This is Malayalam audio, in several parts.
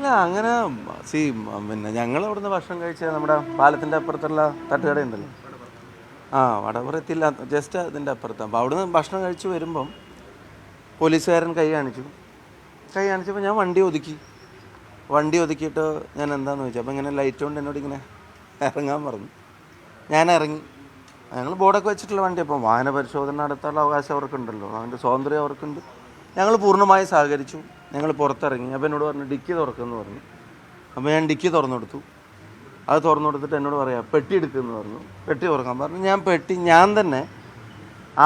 അല്ല അങ്ങനെ പിന്നെ ഞങ്ങൾ അവിടുന്ന് ഭക്ഷണം കഴിച്ച നമ്മുടെ പാലത്തിൻ്റെ അപ്പുറത്തുള്ള തട്ടുകട ഉണ്ടല്ലോ, വടപുറത്തില്ല, ജസ്റ്റ് അതിൻ്റെ അപ്പുറത്ത്. അപ്പോൾ അവിടുന്ന് ഭക്ഷണം കഴിച്ച് വരുമ്പം പോലീസുകാരൻ കൈ കാണിച്ചപ്പോൾ ഞാൻ വണ്ടി ഒതുക്കിയിട്ട് ഞാൻ എന്താണെന്ന് ചോദിച്ചു. അപ്പോൾ ഇങ്ങനെ ലൈറ്റ് കൊണ്ട് എന്നോട് ഇങ്ങനെ ഇറങ്ങാൻ പറഞ്ഞു. ഞാൻ ഇറങ്ങി. ഞങ്ങൾ ബോർഡൊക്കെ വെച്ചിട്ടുള്ള വണ്ടി. അപ്പം വാഹന പരിശോധന നടത്താനുള്ള അവകാശം അവർക്കുണ്ടല്ലോ, അതിൻ്റെ സ്വാതന്ത്ര്യം അവർക്കുണ്ട്. ഞങ്ങൾ പൂർണ്ണമായി സഹകരിച്ചു. ഞങ്ങൾ പുറത്തിറങ്ങി. അപ്പോൾ എന്നോട് പറഞ്ഞു ഡിക്കി തുറക്കുമെന്ന് പറഞ്ഞു. അപ്പോൾ ഞാൻ ഡിക്കി തുറന്നു കൊടുത്തു. അത് തുറന്നു കൊടുത്തിട്ട് എന്നോട് പറയാം പെട്ടി എടുക്കുമെന്ന് പറഞ്ഞു. പെട്ടി തുറക്കാൻ പറഞ്ഞു. ഞാൻ തന്നെ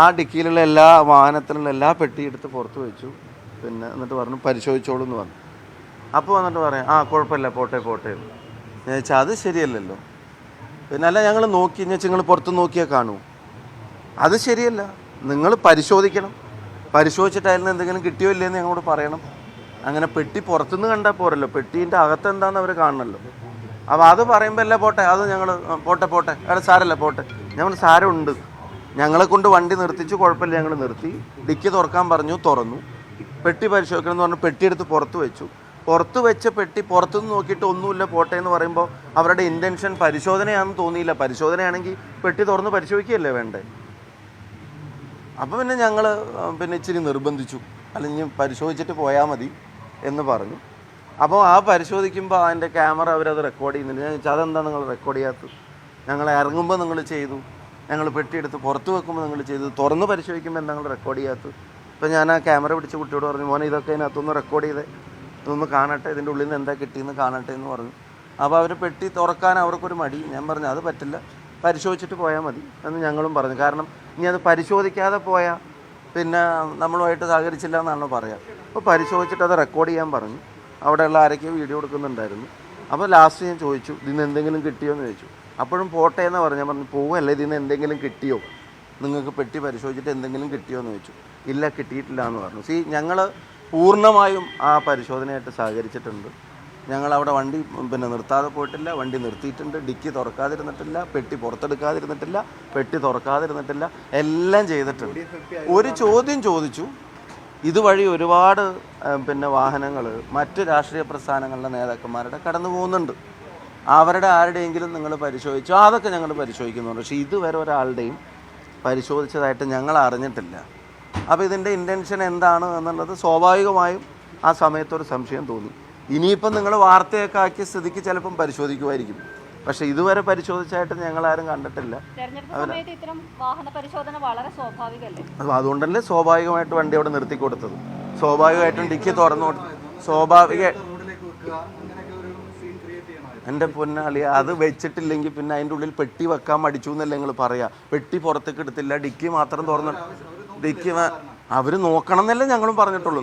ആ ഡിക്കിയിലുള്ള എല്ലാ വാഹനത്തിലുള്ള എല്ലാ പെട്ടി എടുത്ത് പുറത്ത് വെച്ചു. പിന്നെ എന്നിട്ട് പറഞ്ഞു പരിശോധിച്ചോളൂ എന്ന് പറഞ്ഞു. അപ്പോൾ വന്നിട്ട് പറയാം കുഴപ്പമില്ല, പോട്ടെ ഞാൻ ചോദിച്ചാൽ അത് ശരിയല്ലല്ലോ. പിന്നെ അല്ല ഞങ്ങൾ നോക്കി എന്ന് വെച്ചാൽ നിങ്ങൾ പുറത്ത് നോക്കിയാൽ കാണൂ, അത് ശരിയല്ല. നിങ്ങൾ പരിശോധിക്കണം. പരിശോധിച്ചിട്ട് അതിൽ നിന്ന് എന്തെങ്കിലും കിട്ടിയോ ഇല്ലയെന്ന് ഞങ്ങളോട് പറയണം. അങ്ങനെ പെട്ടി പുറത്തുനിന്ന് കണ്ടാൽ പോരല്ലോ, പെട്ടീൻ്റെ അകത്ത് എന്താണെന്ന് അവർ കാണണമല്ലോ. അപ്പോൾ അത് പറയുമ്പോൾ അല്ല പോട്ടെ, അത് ഞങ്ങൾ പോട്ടെ അവിടെ സാരല്ല പോട്ടെ. ഞങ്ങൾ സാരമുണ്ട്, ഞങ്ങളെ കൊണ്ട് വണ്ടി നിർത്തിച്ചു, കുഴപ്പമില്ല, ഞങ്ങൾ നിർത്തി. ഡിക്കി തുറക്കാൻ പറഞ്ഞു, തുറന്നു. പെട്ടി പരിശോധിക്കണം എന്ന് പറഞ്ഞു. പെട്ടി എടുത്ത് പുറത്ത് വെച്ച പെട്ടി പുറത്തുനിന്ന് നോക്കിയിട്ട് ഒന്നുമില്ല പോട്ടെ എന്ന് പറയുമ്പോൾ അവരുടെ ഇൻറ്റൻഷൻ പരിശോധനയാണെന്ന് തോന്നിയില്ല. പരിശോധനയാണെങ്കിൽ പെട്ടി തുറന്ന് പരിശോധിക്കുകയല്ലേ വേണ്ടേ. അപ്പോൾ പിന്നെ ഞങ്ങൾ ഇച്ചിരി നിർബന്ധിച്ചു, അല്ലെങ്കിൽ പരിശോധിച്ചിട്ട് പോയാൽ മതി എന്ന് പറഞ്ഞു. അപ്പോൾ പരിശോധിക്കുമ്പോൾ അതിൻ്റെ ക്യാമറ അവരത് റെക്കോർഡ് ചെയ്യുന്നുണ്ട്. ഞാൻ ചോദിച്ചാൽ അതെന്താണ് നിങ്ങൾ റെക്കോർഡ് ചെയ്യാത്തത്? ഞങ്ങൾ ഇറങ്ങുമ്പോൾ നിങ്ങൾ ചെയ്തു, ഞങ്ങൾ പെട്ടിയെടുത്ത് പുറത്ത് വെക്കുമ്പോൾ നിങ്ങൾ ചെയ്തു, തുറന്ന് പരിശോധിക്കുമ്പോൾ എന്താ നിങ്ങൾ റെക്കോർഡ് ചെയ്യാത്തത്? അപ്പോൾ ഞാൻ ആ ക്യാമറ പിടിച്ച് കുട്ടിയോട് പറഞ്ഞു, മോനെ ഇതൊക്കെ അതിനകത്തൊന്ന് റെക്കോർഡ് ചെയ്തേ, ഇതൊന്ന് കാണട്ടെ, ഇതിൻ്റെ ഉള്ളിൽ നിന്ന് എന്താ കിട്ടിയെന്ന് കാണട്ടെ എന്ന് പറഞ്ഞു. അപ്പോൾ അവർ പെട്ടി തുറക്കാൻ അവർക്കൊരു മടി. ഞാൻ പറഞ്ഞു അത് പറ്റില്ല, പരിശോധിച്ചിട്ട് പോയാൽ മതി എന്ന് ഞങ്ങളും പറഞ്ഞു. കാരണം ഇനി അത് പരിശോധിക്കാതെ പോയാൽ പിന്നെ നമ്മളുമായിട്ട് സഹകരിച്ചില്ല എന്നാണല്ലോ പറയാം. അപ്പോൾ പരിശോധിച്ചിട്ട് അത് റെക്കോർഡ് ചെയ്യാൻ പറഞ്ഞു. അവിടെയുള്ള ആരൊക്കെയോ വീഡിയോ എടുക്കുന്നുണ്ടായിരുന്നു. അപ്പോൾ ലാസ്റ്റ് ഞാൻ ചോദിച്ചു ഇതിന് എന്തെങ്കിലും കിട്ടിയോ എന്ന് ചോദിച്ചു. അപ്പോഴും പോട്ടെ എന്ന് പറഞ്ഞു. ഞാൻ പറഞ്ഞു പോവല്ലേ, ഇതിന് എന്തെങ്കിലും കിട്ടിയോ, നിങ്ങൾക്ക് പെട്ടി പരിശോധിച്ചിട്ട് എന്തെങ്കിലും കിട്ടിയോ എന്ന് ചോദിച്ചു. ഇല്ല, കിട്ടിയിട്ടില്ല എന്ന് പറഞ്ഞു. ഞങ്ങൾ പൂർണ്ണമായും ആ പരിശോധനയായിട്ട് സഹകരിച്ചിട്ടുണ്ട്. ഞങ്ങളവിടെ വണ്ടി നിർത്താതെ പോയിട്ടില്ല, വണ്ടി നിർത്തിയിട്ടുണ്ട്, ഡിക്കി തുറക്കാതിരുന്നിട്ടില്ല, പെട്ടി പുറത്തെടുക്കാതിരുന്നിട്ടില്ല, പെട്ടി തുറക്കാതിരുന്നിട്ടില്ല, എല്ലാം ചെയ്തിട്ടുണ്ട്. ഒരു ചോദ്യം ചോദിച്ചു. ഇതുവഴി ഒരുപാട് വാഹനങ്ങൾ മറ്റ് രാഷ്ട്രീയ പ്രസ്ഥാനങ്ങളുടെ നേതാക്കന്മാരുടെ കടന്നു പോകുന്നുണ്ട്. അവരുടെ ആരുടെയെങ്കിലും നിങ്ങൾ പരിശോധിച്ചോ? അതൊക്കെ ഞങ്ങൾ പരിശോധിക്കുന്നുണ്ട്. പക്ഷേ ഇതുവരെ ഒരാളുടെയും പരിശോധിച്ചതായിട്ട് ഞങ്ങൾ അറിഞ്ഞിട്ടില്ല. അപ്പോൾ ഇതിൻ്റെ ഇൻറ്റൻഷൻ എന്താണ് എന്നുള്ളത് സ്വാഭാവികമായും ആ സമയത്തൊരു സംശയം തോന്നി. ഇനിയിപ്പം നിങ്ങൾ വാർത്തയൊക്കെ ആക്കിയ സ്ഥിതിക്ക് ചിലപ്പം പരിശോധിക്കുമായിരിക്കും. പക്ഷെ ഇതുവരെ പരിശോധിച്ചായിട്ട് ഞങ്ങളാരും കണ്ടിട്ടില്ല. അതുകൊണ്ടല്ലേ സ്വാഭാവികമായിട്ട് വണ്ടി അവിടെ നിർത്തി കൊടുത്തത്. സ്വാഭാവികമായിട്ടും ഡിക്കി തുറന്നു എൻ്റെ പൊന്നാളി, അത് വെച്ചിട്ടില്ലെങ്കിൽ പിന്നെ അതിൻ്റെ ഉള്ളിൽ പെട്ടി വെക്കാൻ മടിച്ചു എന്നല്ലേ നിങ്ങൾ പറയാ. പെട്ടി പുറത്തേക്ക് എടുത്തില്ല, ഡിക്കി മാത്രം തുറന്നു. ഡിക്കി അവർ നോക്കണം എന്നല്ലേ ഞങ്ങളും പറഞ്ഞിട്ടുള്ളൂ.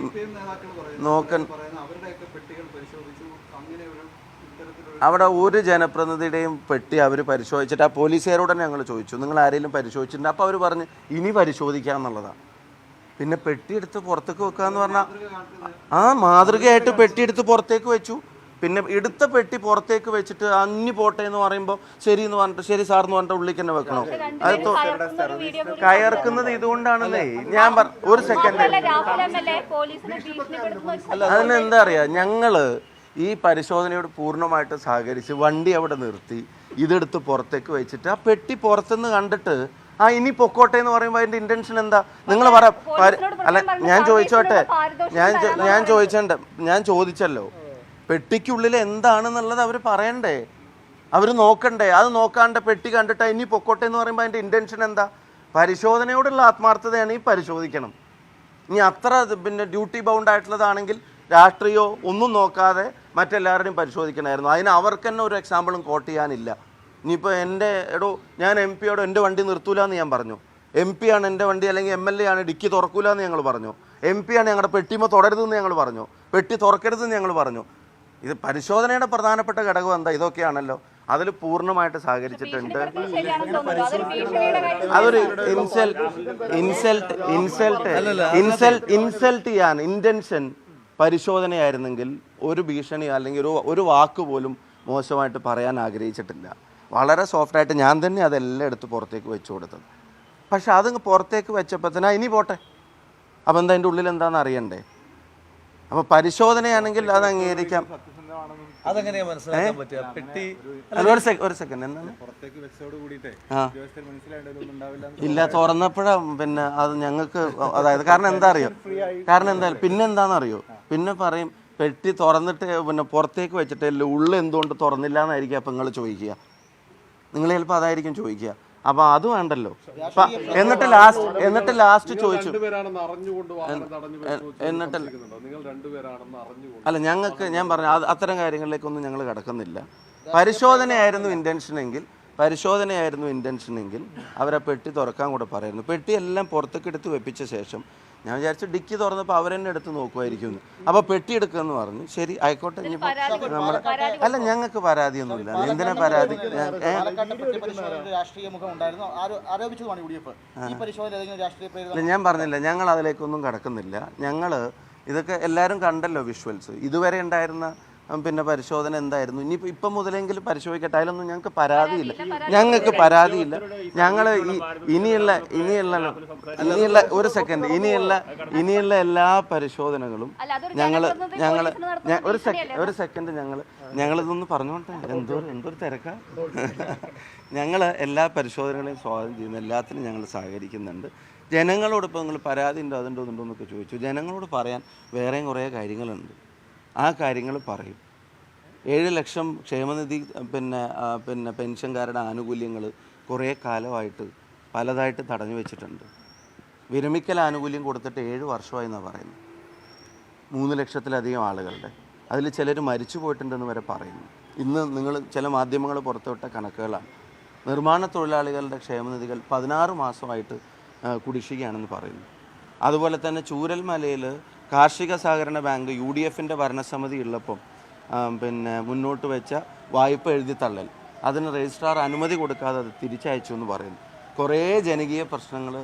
അവിടെ ഒരു ജനപ്രതിനിധിയുടെയും പെട്ടി അവർ പരിശോധിച്ചിട്ട് ആ പോലീസുകാരോട് തന്നെ ഞങ്ങൾ ചോദിച്ചു, നിങ്ങൾ ആരെങ്കിലും പരിശോധിച്ചിട്ടുണ്ട്? അപ്പോൾ അവർ പറഞ്ഞ് ഇനി പരിശോധിക്കാം എന്നുള്ളതാണ്. പിന്നെ പെട്ടി എടുത്ത് പുറത്തേക്ക് വെക്കുക എന്ന് പറഞ്ഞാൽ മാതൃകയായിട്ട് പെട്ടി എടുത്ത് പുറത്തേക്ക് വെച്ചു. പിന്നെ എടുത്ത പെട്ടി പുറത്തേക്ക് വെച്ചിട്ട് അന്നി പോട്ടെ എന്ന് പറയുമ്പോൾ ശരി എന്ന് പറഞ്ഞിട്ട് ശരി സാർ എന്ന് പറഞ്ഞിട്ട് ഉള്ളിൽ തന്നെ വെക്കണോ? അത് കയർക്കുന്നത് ഇതുകൊണ്ടാണല്ലേ. ഞാൻ ഒരു സെക്കൻഡ്, അതിനെന്താ അറിയാ, ഞങ്ങള് ഈ പരിശോധനയോട് പൂർണ്ണമായിട്ട് സഹകരിച്ച് വണ്ടി അവിടെ നിർത്തി ഇതെടുത്ത് പുറത്തേക്ക് വെച്ചിട്ട് ആ പെട്ടി പുറത്തുനിന്ന് കണ്ടിട്ട് ഇനി പൊക്കോട്ടെ എന്ന് പറയുമ്പോൾ അതിൻ്റെ ഇൻറ്റൻഷൻ എന്താ നിങ്ങൾ അല്ല ഞാൻ ചോദിച്ചോട്ടെ, ഞാൻ ചോദിച്ചല്ലോ, പെട്ടിക്കുള്ളിൽ എന്താണെന്നുള്ളത് അവർ പറയണ്ടേ, അവർ നോക്കണ്ടേ? അത് നോക്കാണ്ട് പെട്ടി കണ്ടിട്ട് ഇനി പൊക്കോട്ടെ എന്ന് പറയുമ്പോൾ അതിൻ്റെ ഇൻറ്റൻഷൻ എന്താ? പരിശോധനയോടുള്ള ആത്മാർത്ഥതയാണ് ഈ പരിശോധിക്കണം. ഇനി അത്ര ഡ്യൂട്ടി ബൗണ്ട് ആയിട്ടുള്ളതാണെങ്കിൽ രാഷ്ട്രീയോ ഒന്നും നോക്കാതെ മറ്റെല്ലാവരുടെയും പരിശോധിക്കണമായിരുന്നു. അതിന് അവർക്ക് തന്നെ ഒരു എക്സാമ്പിളും കോട്ട് ചെയ്യാനില്ല. ഇനിയിപ്പോൾ ഞാൻ എം പിയോട് എൻ്റെ വണ്ടി നിർത്തൂല എന്ന് ഞാൻ പറഞ്ഞു. എം പി ആണ് എൻ്റെ വണ്ടി, അല്ലെങ്കിൽ MLA ആണ് ഡിക്കി തുറക്കൂല എന്ന് ഞങ്ങൾ പറഞ്ഞു. MP ആണ് ഞങ്ങളുടെ പെട്ടിമ തുടരുതെന്ന് ഞങ്ങൾ പറഞ്ഞു, പെട്ടി തുറക്കരുതെന്ന് ഞങ്ങൾ പറഞ്ഞു. ഇത് പരിശോധനയുടെ പ്രധാനപ്പെട്ട ഘടകം എന്താ? ഇതൊക്കെയാണല്ലോ. അതിൽ പൂർണ്ണമായിട്ട് സഹകരിച്ചിട്ടുണ്ട്. അതൊരു ഇൻസൾട്ട് ചെയ്യാൻ ഇൻറ്റൻഷൻ പരിശോധനയായിരുന്നെങ്കിൽ ഒരു ഭീഷണി അല്ലെങ്കിൽ ഒരു വാക്ക് പോലും മോശമായിട്ട് പറയാൻ ആഗ്രഹിച്ചിട്ടില്ല. വളരെ സോഫ്റ്റായിട്ട് ഞാൻ തന്നെ അതെല്ലാം എടുത്ത് പുറത്തേക്ക് വെച്ചു കൊടുത്തത്. പക്ഷെ അത് പുറത്തേക്ക് വെച്ചപ്പോൾ തന്നെ ഇനി പോട്ടെ, അപ്പം എന്താ അതിൻ്റെ ഉള്ളിൽ എന്താണെന്ന് അറിയണ്ടേ? അപ്പോൾ പരിശോധനയാണെങ്കിൽ അത് അംഗീകരിക്കാം. അതെങ്ങനെയാ മനസ്സിലാക്കാൻ പറ്റുക? പെട്ടി ഒരു സെക്കൻഡ് എന്താണ് ഇല്ല തുറന്നപ്പോഴാ പിന്നെ അത് ഞങ്ങൾക്ക് അതായത് കാരണം എന്താ പിന്നെന്താണെന്നറിയോ പിന്നെ പറയും പെട്ടി തുറന്നിട്ട് പിന്നെ പുറത്തേക്ക് വെച്ചിട്ട് ഉള്ളിൽ എന്തുകൊണ്ട് തുറന്നില്ല എന്നായിരിക്കും അപ്പം നിങ്ങൾ ചോദിക്കുക. നിങ്ങൾ ചിലപ്പോൾ അതായിരിക്കും ചോദിക്കുക. അപ്പോൾ അത് വേണ്ടല്ലോ. എന്നിട്ട് ലാസ്റ്റ് ചോദിച്ചു അല്ല ഞങ്ങൾക്ക് ഞാൻ പറഞ്ഞു അത്തരം കാര്യങ്ങളിലേക്കൊന്നും ഞങ്ങൾ കിടക്കുന്നില്ല. പരിശോധനയായിരുന്നു ഇൻറ്റൻഷനെങ്കിൽ അവരെ പെട്ടി തുറക്കാൻ കൂടെ പറയായിരുന്നു. പെട്ടിയെല്ലാം പുറത്തേക്ക് എടുത്ത് വെപ്പിച്ച ശേഷം ഞാൻ വിചാരിച്ചു ഡിക്കി തുറന്നപ്പോൾ അവരെന്നെ എടുത്ത് നോക്കുമായിരിക്കും. അപ്പോൾ പെട്ടി എടുക്കുമെന്ന് പറഞ്ഞു. ശരി ആയിക്കോട്ടെ. ഇനിയിപ്പോൾ നമ്മൾ അല്ല ഞങ്ങൾക്ക് പരാതിയൊന്നുമില്ല. എന്തിനാ പരാതി? ഞാൻ പറഞ്ഞില്ല ഞങ്ങൾ അതിലേക്കൊന്നും കടക്കുന്നില്ല. ഞങ്ങൾ ഇതൊക്കെ എല്ലാവരും കണ്ടല്ലോ വിഷ്വൽസ്. ഇതുവരെ ഉണ്ടായിരുന്ന പിന്നെ പരിശോധന എന്തായിരുന്നു. ഇപ്പം മുതലെങ്കിലും പരിശോധിക്കട്ടെ. അതിലൊന്നും ഞങ്ങൾക്ക് പരാതിയില്ല. ഞങ്ങൾ ഇനിയുള്ള ഒരു സെക്കൻഡ് ഇനിയുള്ള എല്ലാ പരിശോധനകളും ഒരു സെക്കൻഡ് ഞങ്ങളിതൊന്ന് പറഞ്ഞോട്ടെ. എന്തൊരു തിരക്കാ. ഞങ്ങൾ എല്ലാ പരിശോധനകളെയും സ്വാഗതം ചെയ്യുന്നു. എല്ലാത്തിനും ഞങ്ങൾ സഹകരിക്കുന്നുണ്ട്. ജനങ്ങളോട് ഇപ്പോൾ നിങ്ങൾ പരാതി ഉണ്ടോ അതുണ്ടോ എന്നൊക്കെ ചോദിച്ചു. ജനങ്ങളോട് പറയാൻ വേറെയും കുറേ കാര്യങ്ങളുണ്ട്. ആ കാര്യങ്ങൾ പറയും. 7 ലക്ഷം ക്ഷേമനിധി പിന്നെ പെൻഷൻകാരുടെ ആനുകൂല്യങ്ങൾ കുറേ കാലമായിട്ട് പലതായിട്ട് തടഞ്ഞു വെച്ചിട്ടുണ്ട്. വിരമിക്കൽ ആനുകൂല്യം കൊടുത്തിട്ട് 7 വർഷമായി എന്നാണ് പറയുന്നത്. 3 ലക്ഷത്തിലധികം ആളുകളുടെ അതിൽ ചിലർ മരിച്ചു പോയിട്ടുണ്ടെന്ന് വരെ പറയുന്നു. ഇന്ന് നിങ്ങൾ ചില മാധ്യമങ്ങൾ പുറത്തുവിട്ട കണക്കുകളാണ്. നിർമ്മാണ തൊഴിലാളികളുടെ ക്ഷേമനിധികൾ 16 മാസമായിട്ട് കുടിശ്ശികയാണെന്ന് പറയുന്നു. അതുപോലെ തന്നെ ചൂരൽമലയിൽ കാർഷിക സഹകരണ ബാങ്ക് UDFൻ്റെ ഭരണസമിതി ഉള്ളപ്പം പിന്നെ മുന്നോട്ട് വെച്ച വായ്പ എഴുതി തള്ളൽ അതിന് രജിസ്ട്രാർ അനുമതി കൊടുക്കാതെ അത് തിരിച്ചയച്ചു എന്ന് പറയുന്നു. കുറേ ജനകീയ പ്രശ്നങ്ങൾ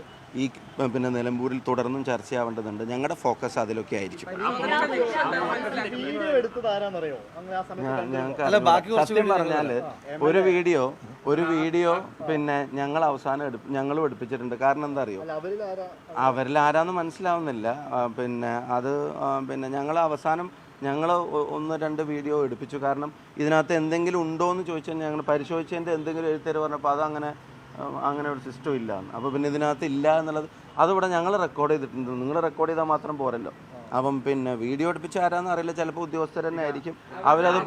ഈ പിന്നെ നിലമ്പൂരിൽ തുടർന്നും ചർച്ചയാവേണ്ടതുണ്ട്. ഞങ്ങളുടെ ഫോക്കസ് അതിലൊക്കെ ആയിരിക്കും. സത്യം പറഞ്ഞാൽ ഒരു വീഡിയോ പിന്നെ ഞങ്ങളും എടുപ്പിച്ചിട്ടുണ്ട്. കാരണം എന്താ അറിയോ, അവരിൽ ആരാന്ന് മനസ്സിലാവുന്നില്ല. പിന്നെ അത് പിന്നെ ഞങ്ങൾ 1-2 വീഡിയോ എടുപ്പിച്ചു. കാരണം ഇതിനകത്ത് എന്തെങ്കിലും ഉണ്ടോ എന്ന് ചോദിച്ചാൽ ഞങ്ങൾ പരിശോധിച്ചതിൻ്റെ എന്തെങ്കിലും എഴുത്തര് പറഞ്ഞപ്പോൾ അങ്ങനെ ഒരു സിസ്റ്റം ഇല്ല. അപ്പോൾ പിന്നെ ഇതിനകത്ത് ഇല്ല എന്നുള്ളത് അതിവിടെ ഞങ്ങൾ റെക്കോർഡ് ചെയ്തിട്ടുണ്ട്. നിങ്ങൾ റെക്കോർഡ് ചെയ്താൽ മാത്രം പോരല്ലോ. അപ്പം പിന്നെ വീഡിയോ എടുപ്പിച്ച് ആരാന്ന് അറിയില്ല. ചിലപ്പോൾ ഉദ്യോഗസ്ഥർ തന്നെ ആയിരിക്കും. അവരത്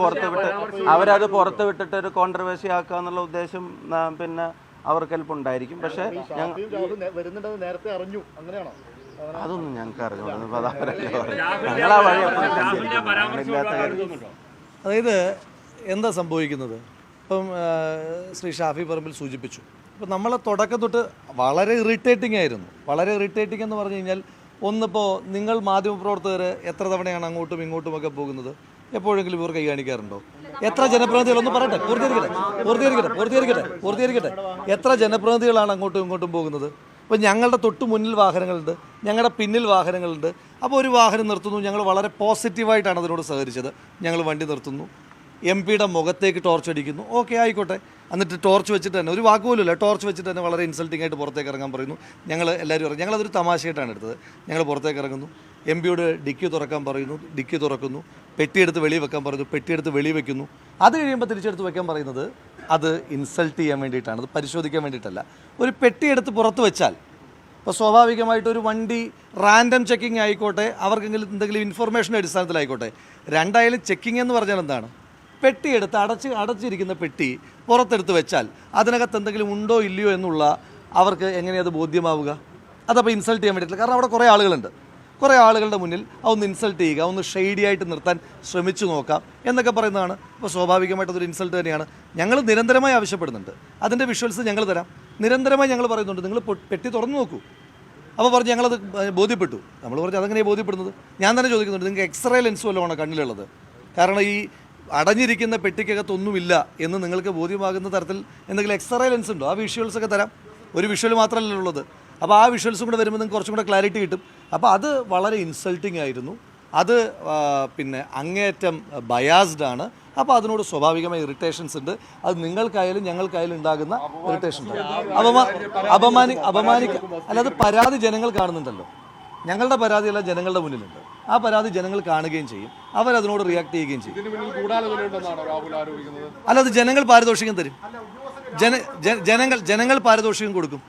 പുറത്ത് വിട്ടിട്ട് ഒരു കോൺട്രവേഴ്സി ആക്കുക എന്നുള്ള ഉദ്ദേശം പിന്നെ അവർക്ക് ചിലപ്പോൾ ഉണ്ടായിരിക്കും. പക്ഷേ അതൊന്നും ഞങ്ങൾക്ക് അറിഞ്ഞോളൂ. അതായത് എന്താ സംഭവിക്കുന്നത്, ഇപ്പം ശ്രീ ഷാഫി പറമ്പിൽ സൂചിപ്പിച്ചു. ഇപ്പം നമ്മളെ തുടക്കം തൊട്ട് വളരെ ഇറിറ്റേറ്റിംഗ് ആയിരുന്നു. വളരെ ഇറിറ്റേറ്റിംഗ് എന്ന് പറഞ്ഞു കഴിഞ്ഞാൽ, ഒന്നിപ്പോൾ നിങ്ങൾ മാധ്യമപ്രവർത്തകർ എത്ര തവണയാണ് അങ്ങോട്ടും ഇങ്ങോട്ടുമൊക്കെ പോകുന്നത്? എപ്പോഴെങ്കിലും ഇവർ കൈ കാണിക്കാറുണ്ടോ? എത്ര ജനപ്രതിനിധികൾ ഒന്ന് പറയട്ടെ, പൂർത്തീകരിക്കട്ടെ. എത്ര ജനപ്രതിനിധികളാണ് അങ്ങോട്ടും ഇങ്ങോട്ടും പോകുന്നത്? ഇപ്പോൾ ഞങ്ങളുടെ തൊട്ട് മുന്നിൽ വാഹനങ്ങളുണ്ട്, ഞങ്ങളുടെ പിന്നിൽ വാഹനങ്ങളുണ്ട്. അപ്പോൾ ഒരു വാഹനം നിർത്തുന്നു, ഞങ്ങൾ വളരെ പോസിറ്റീവായിട്ടാണ് അതിനോട് സഹകരിച്ചത്. ഞങ്ങൾ വണ്ടി നിർത്തുന്നു, MP-യുടെ മുഖത്തേക്ക് ടോർച്ച് അടിക്കുന്നു. ഓക്കെ ആയിക്കോട്ടെ. എന്നിട്ട് ടോർച്ച് വെച്ചിട്ട് തന്നെ ഒരു വാക്കുപോലുമില്ല, ടോർച്ച് വെച്ചിട്ട് തന്നെ വളരെ ഇൻസൾട്ടിംഗ് ആയിട്ട് പുറത്തേക്ക് ഇറങ്ങാൻ പറയുന്നു. ഞങ്ങൾ എല്ലാവരും ഇറങ്ങി. ഞങ്ങളതൊരു തമാശയായിട്ടാണ് എടുത്തത്. ഞങ്ങൾ പുറത്തേക്ക് ഇറങ്ങുന്നു, MP-യോട് ഡിക്കി തുറക്കാൻ പറയുന്നു, ഡിക്കി തുറക്കുന്നു. പെട്ടിയെടുത്ത് വെളി വെക്കാൻ പറയുന്നു, പെട്ടിയെടുത്ത് വെളി വെക്കുന്നു. അത് കഴിയുമ്പോൾ തിരിച്ചെടുത്ത് വെക്കാൻ പറയുന്നത് അത് ഇൻസൾട്ട് ചെയ്യാൻ വേണ്ടിയിട്ടാണ്, അത് പരിശോധിക്കാൻ വേണ്ടിയിട്ടല്ല. ഒരു പെട്ടിയെടുത്ത് പുറത്ത് വെച്ചാൽ ഇപ്പോൾ സ്വാഭാവികമായിട്ടൊരു വണ്ടി റാൻഡം ചെക്കിങ് ആയിക്കോട്ടെ, അവർക്കെങ്കിലും എന്തെങ്കിലും ഇൻഫർമേഷൻ്റെ അടിസ്ഥാനത്തിലായിക്കോട്ടെ. രണ്ടായാലും ചെക്കിങ് എന്ന് പറഞ്ഞാൽ എന്താണ്? പെട്ടിയെടുത്ത് അടച്ചിരിക്കുന്ന പെട്ടി പുറത്തെടുത്ത് വെച്ചാൽ അതിനകത്ത് എന്തെങ്കിലും ഉണ്ടോ ഇല്ലയോ എന്നുള്ള അവർക്ക് എങ്ങനെയത് ബോധ്യമാവുക? അതപ്പോൾ ഇൻസൾട്ട് ചെയ്യാൻ വേണ്ടിയിട്ടില്ല. കാരണം അവിടെ കുറേ ആളുകളുണ്ട്. കുറേ ആളുകളുടെ മുന്നിൽ അതൊന്ന് ഇൻസൾട്ട് ചെയ്യുക, ഒന്ന് ഷെയ്ഡി ആയിട്ട് നിർത്താൻ ശ്രമിച്ചു നോക്കാം എന്നൊക്കെ പറയുന്നതാണ്. അപ്പോൾ സ്വാഭാവികമായിട്ടതൊരു ഇൻസൾട്ട് തന്നെയാണ്. ഞങ്ങൾ നിരന്തരമായി ആവശ്യപ്പെടുന്നുണ്ട്. അതിൻ്റെ വിഷ്വൽസ് ഞങ്ങൾ തരാം. നിരന്തരമായി ഞങ്ങൾ പറയുന്നുണ്ട്, നിങ്ങൾ പെട്ടി തുറന്നു നോക്കൂ. അപ്പോൾ പറഞ്ഞ് ഞങ്ങളത് ബോധ്യപ്പെട്ടു. നമ്മൾ പറഞ്ഞ് അതെങ്ങനെയാണ് ബോധ്യപ്പെടുന്നത്? ഞാൻ തന്നെ ചോദിക്കുന്നുണ്ട്, നിങ്ങൾക്ക് എക്സ്റേ ലെൻസ് വല്ലതുമാണ് കണ്ണിലുള്ളത്? കാരണം ഈ അടഞ്ഞിരിക്കുന്ന പെട്ടിക്കകത്തൊന്നുമില്ല എന്ന് നിങ്ങൾക്ക് ബോധ്യമാകുന്ന തരത്തിൽ എന്തെങ്കിലും എക്സ്റേ ലെൻസ് ഉണ്ടോ? ആ വിഷ്വൽസൊക്കെ തരാം. ഒരു വിഷ്വൽ മാത്രമല്ല ഉള്ളത്. അപ്പോൾ ആ വിഷ്വൽസും കൂടെ വരുമ്പോൾ നിങ്ങൾക്ക് കുറച്ചും കൂടെ ക്ലാരിറ്റി കിട്ടും. അപ്പോൾ അത് വളരെ ഇൻസൾട്ടിങ് ആയിരുന്നു. അത് പിന്നെ അങ്ങേയറ്റം ബയാസ്ഡ് ആണ്. അപ്പോൾ അതിനോട് സ്വാഭാവികമായ ഇറിറ്റേഷൻസ് ഉണ്ട്. അത് നിങ്ങൾക്കായാലും ഞങ്ങൾക്കായാലും ഉണ്ടാകുന്ന ഇറിറ്റേഷൻ ഉണ്ട്. അല്ലാതെ പരാതി ജനങ്ങൾ കാണുന്നുണ്ടല്ലോ. ഞങ്ങളുടെ പരാതിയല്ല ജനങ്ങളുടെ മുന്നിലുണ്ട്. ആ പരാതി ജനങ്ങൾ കാണുകയും ചെയ്യും, അവരതിനോട് റിയാക്ട് ചെയ്യുകയും ചെയ്യും. ഇതിന് പിന്നിൽ ഗൂഢാലോചനയുണ്ടെന്നാണ് രാഹുൽ ആരോപിക്കുന്നത്. അല്ലാതെ ജനങ്ങൾ പാരിതോഷികം തരും. ജനങ്ങൾ പാരിതോഷികം കൊടുക്കും.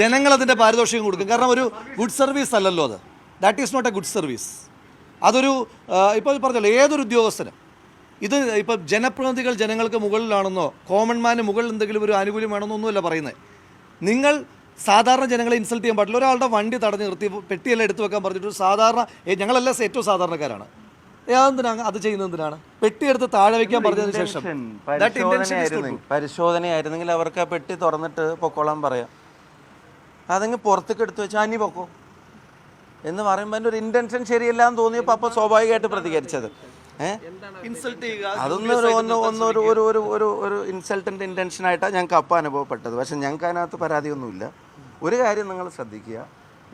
ജനങ്ങൾ അതിൻ്റെ പാരിതോഷികം കൊടുക്കും. കാരണം ഒരു ഗുഡ് സർവീസ് അല്ലല്ലോ അത്. That is not a good service. അതൊരു ഇപ്പോൾ പറഞ്ഞല്ലോ, ഏതൊരു ഉദ്യോഗസ്ഥനും ഇത് ഇപ്പം ജനപ്രതിനിധികൾ ജനങ്ങൾക്ക് മുകളിലാണെന്നോ കോമൺ മാന് മുകളിൽ എന്തെങ്കിലും ഒരു ആനുകൂല്യം വേണമെന്നോ ഒന്നുമല്ല പറയുന്നത്. നിങ്ങൾ സാധാരണ ജനങ്ങളെ ഇൻസൾട്ട് ചെയ്യാൻ പാടില്ല. ഒരാളുടെ വണ്ടി തടഞ്ഞു നിർത്തി പെട്ടിയെല്ലാം എടുത്തു വെക്കാൻ പറഞ്ഞിട്ട് സാധാരണ ഞങ്ങളെല്ലാം ഏറ്റവും സാധാരണക്കാരാണ്. എന്തിനാണ് അത് ചെയ്യുന്നത്? എന്തിനാണ് പെട്ടിയെടുത്ത് താഴെ വയ്ക്കാൻ പറഞ്ഞതിന് ശേഷം പരിശോധനയായിരുന്നെങ്കിൽ അവർക്ക് ആ പെട്ടി തുറന്നിട്ട് പൊക്കോളാൻ പറയാം. അതങ്ങ് പുറത്തേക്ക് എടുത്തു വെച്ചാൽ അനി പൊക്കോ എന്ന് പറയുമ്പോൾ അതിൻ്റെ ഒരു ഇൻറ്റൻഷൻ ശരിയല്ല എന്ന് തോന്നിയപ്പോൾ അപ്പോൾ സ്വാഭാവികമായിട്ട് പ്രതികരിച്ചത്. ഒരു ഇൻസൾട്ടൻ്റ് ഇൻറ്റൻഷനായിട്ടാണ് ഞങ്ങൾക്ക് അപ്പം അനുഭവപ്പെട്ടത്. പക്ഷെ ഞങ്ങൾക്ക് അതിനകത്ത് പരാതിയൊന്നുമില്ല. ഒരു കാര്യം നിങ്ങൾ ശ്രദ്ധിക്കുക,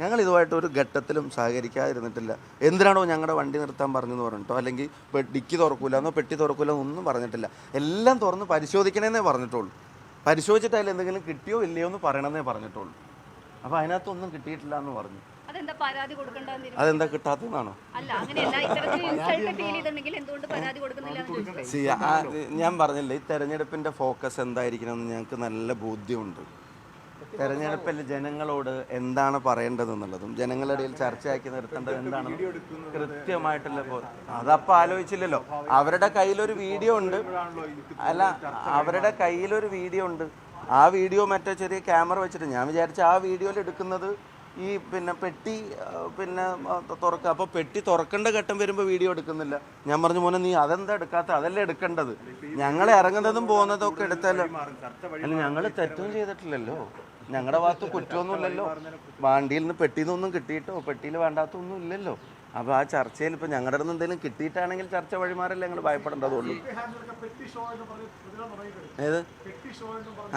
ഞങ്ങൾ ഇതുമായിട്ട് ഒരു ഘട്ടത്തിലും സഹകരിക്കാതിരുന്നിട്ടില്ല. എന്തിനാണോ ഞങ്ങളുടെ വണ്ടി നിർത്താൻ പറഞ്ഞെന്ന് പറഞ്ഞിട്ടോ അല്ലെങ്കിൽ ഡിക്കി തുറക്കൂല എന്നോ പെട്ടി തുറക്കൂല ഒന്നും പറഞ്ഞിട്ടില്ല. എല്ലാം തുറന്ന് പരിശോധിക്കണമെന്നേ പറഞ്ഞിട്ടുള്ളൂ. പരിശോധിച്ചിട്ട് അതിൽ എന്തെങ്കിലും കിട്ടിയോ ഇല്ലയോ എന്ന് പറയണമെന്നേ പറഞ്ഞിട്ടുള്ളൂ. അപ്പോൾ അതിനകത്തൊന്നും കിട്ടിയിട്ടില്ല എന്ന് പറഞ്ഞു. അതെന്താ കിട്ടാത്തതാണോ? ഞാൻ പറഞ്ഞില്ല, ഈ തെരഞ്ഞെടുപ്പിന്റെ ഫോക്കസ് എന്തായിരിക്കണമെന്ന് ഞങ്ങൾക്ക് നല്ല ബോധ്യമുണ്ട്. തെരഞ്ഞെടുപ്പിൽ ജനങ്ങളോട് എന്താണ് പറയേണ്ടതെന്നുള്ളതും ജനങ്ങളുടെ ഇടയിൽ ചർച്ചയാക്കി നിർത്തേണ്ടത് എന്താണെന്ന് കൃത്യമായിട്ടുള്ള അതപ്പോൾ ആലോചിച്ചില്ലല്ലോ. അവരുടെ കയ്യിലൊരു വീഡിയോ ഉണ്ട്. അല്ല, അവരുടെ കയ്യിലൊരു വീഡിയോ ഉണ്ട്. ആ വീഡിയോ മറ്റേ ചെറിയ ക്യാമറ വെച്ചിട്ട് ഞാൻ വിചാരിച്ച ആ വീഡിയോയിൽ എടുക്കുന്നത് ഈ പെട്ടി തുറക്കുക. അപ്പോൾ പെട്ടി തുറക്കേണ്ട ഘട്ടം വരുമ്പോൾ വീഡിയോ എടുക്കുന്നില്ല. ഞാൻ പറഞ്ഞു, മോനെ നീ അതെന്താ എടുക്കാത്ത? അതല്ലേ എടുക്കേണ്ടത്. ഞങ്ങൾ ഇറങ്ങുന്നതും പോകുന്നതും ഒക്കെ എടുത്തല്ലോ. അല്ല, ഞങ്ങൾ തെറ്റും ചെയ്തിട്ടില്ലല്ലോ. ഞങ്ങളുടെ ഭാഗത്ത് കുറ്റമൊന്നുമില്ലല്ലോ. വണ്ടിയിൽ നിന്ന് പെട്ടിയിൽ നിന്നൊന്നും കിട്ടിയിട്ടോ പെട്ടിയിൽ വേണ്ടാത്തൊന്നും ഇല്ലല്ലോ. അപ്പോൾ ആ ചർച്ചയിൽ ഇപ്പോൾ ഞങ്ങളുടെ നിന്ന് എന്തെങ്കിലും കിട്ടിയിട്ടാണെങ്കിൽ ചർച്ച വഴിമാറല്ലേ ഞങ്ങൾ ഭയപ്പെടേണ്ടതുള്ളൂ. ഏത്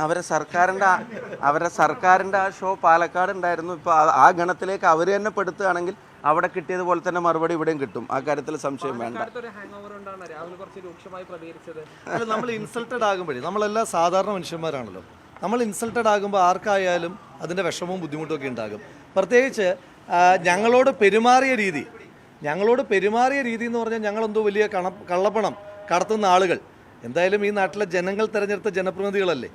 അവരുടെ സർക്കാരിൻ്റെ ആ ഷോ പാലക്കാട് ഉണ്ടായിരുന്നു. ഇപ്പോൾ ആ ഗണത്തിലേക്ക് അവർ തന്നെ പെടുത്തുകയാണെങ്കിൽ അവിടെ കിട്ടിയതുപോലെ തന്നെ മറുപടി ഇവിടെയും കിട്ടും. ആ കാര്യത്തിൽ സംശയം വേണ്ട. അല്ല, നമ്മൾ ഇൻസൾട്ടഡ് ആകുമ്പോഴേ നമ്മളെല്ലാം സാധാരണ മനുഷ്യന്മാരാണല്ലോ. നമ്മൾ ഇൻസൾട്ടഡ് ആകുമ്പോൾ ആർക്കായാലും അതിൻ്റെ വിഷമവും ബുദ്ധിമുട്ടും ഒക്കെ ഉണ്ടാകും. പ്രത്യേകിച്ച് ഞങ്ങളോട് പെരുമാറിയ രീതി എന്ന് പറഞ്ഞാൽ ഞങ്ങളെന്തോ വലിയ കള്ളപ്പണം കടത്തുന്ന ആളുകൾ. എന്തായാലും ഈ നാട്ടിലെ ജനങ്ങൾ തിരഞ്ഞെടുത്ത ജനപ്രതിനിധികളല്ലേ.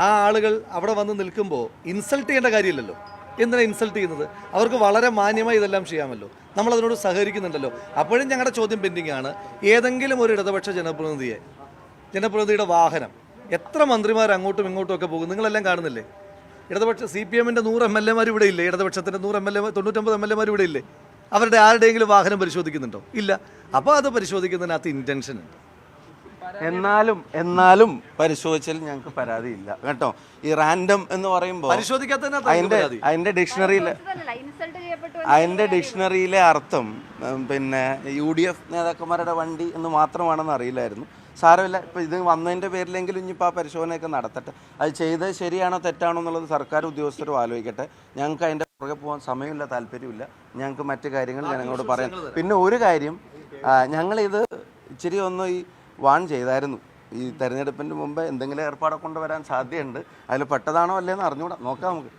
ആ ആളുകൾ അവിടെ വന്ന് നിൽക്കുമ്പോൾ ഇൻസൾട്ട് ചെയ്യേണ്ട കാര്യമില്ലല്ലോ. എന്തിനാണ് ഇൻസൾട്ട് ചെയ്യുന്നത്? അവർക്ക് വളരെ മാന്യമായി ഇതെല്ലാം ചെയ്യാമല്ലോ. നമ്മളതിനോട് സഹകരിക്കുന്നുണ്ടല്ലോ. അപ്പോഴും ഞങ്ങളുടെ ചോദ്യം പെൻഡിങ് ആണ്. ഏതെങ്കിലും ഒരു ഇടതുപക്ഷ ജനപ്രതിനിധിയുടെ വാഹനം, എത്ര മന്ത്രിമാർ അങ്ങോട്ടും ഇങ്ങോട്ടും ഒക്കെ പോകും നിങ്ങളെല്ലാം കാണുന്നില്ലേ? ഇടതുപക്ഷ CPM-ന്റെ 100 MLA-മാർ ഇവിടെ ഇല്ലേ? ഇടതുപക്ഷത്തിൻ്റെ 99 MLA-മാർ ഇവിടെ ഇല്ലേ? അവരുടെ ആരുടെയെങ്കിലും വാഹനം പരിശോധിക്കുന്നുണ്ടോ? ഇല്ല. അപ്പോൾ അത് പരിശോധിക്കുന്നതിനകത്ത് ഇൻറ്റൻഷൻ ഉണ്ട്. എന്നാലും പരിശോധിച്ചാൽ ഞങ്ങൾക്ക് പരാതിയില്ല കേട്ടോ. ഈ റാൻഡം എന്ന് പറയുമ്പോൾ അതിൻ്റെ ഡിക്ഷണറിയിലെ അർത്ഥം UDF നേതാക്കന്മാരുടെ വണ്ടി എന്ന് മാത്രമാണെന്ന് അറിയില്ലായിരുന്നു. സാരമില്ല, ഇപ്പോൾ ഇത് വന്നതിൻ്റെ പേരിലെങ്കിലും ഇനിയിപ്പോൾ ആ പരിശോധനയൊക്കെ നടത്തട്ടെ. അത് ചെയ്തത് ശരിയാണോ തെറ്റാണോ എന്നുള്ളത് സർക്കാർ ഉദ്യോഗസ്ഥരും ആലോചിക്കട്ടെ. ഞങ്ങൾക്ക് അതിൻ്റെ പുറകെ പോകാൻ സമയമില്ല, താല്പര്യമില്ല. ഞങ്ങൾക്ക് മറ്റു കാര്യങ്ങൾ ജനങ്ങളോട് പറയാം. പിന്നെ ഒരു കാര്യം, ഞങ്ങളിത് ഇച്ചിരി ഒന്ന് ഈ വാൺ ചെയ്തായിരുന്നു. ഈ തെരഞ്ഞെടുപ്പിൻ്റെ മുമ്പ് എന്തെങ്കിലും ഏർപ്പാടൊക്കെ കൊണ്ടുവരാൻ സാധ്യതയുണ്ട്. അതിൽ പെട്ടതാണോ അല്ലേന്ന് അറിഞ്ഞുകൂടാ. നോക്കാം നമുക്ക്.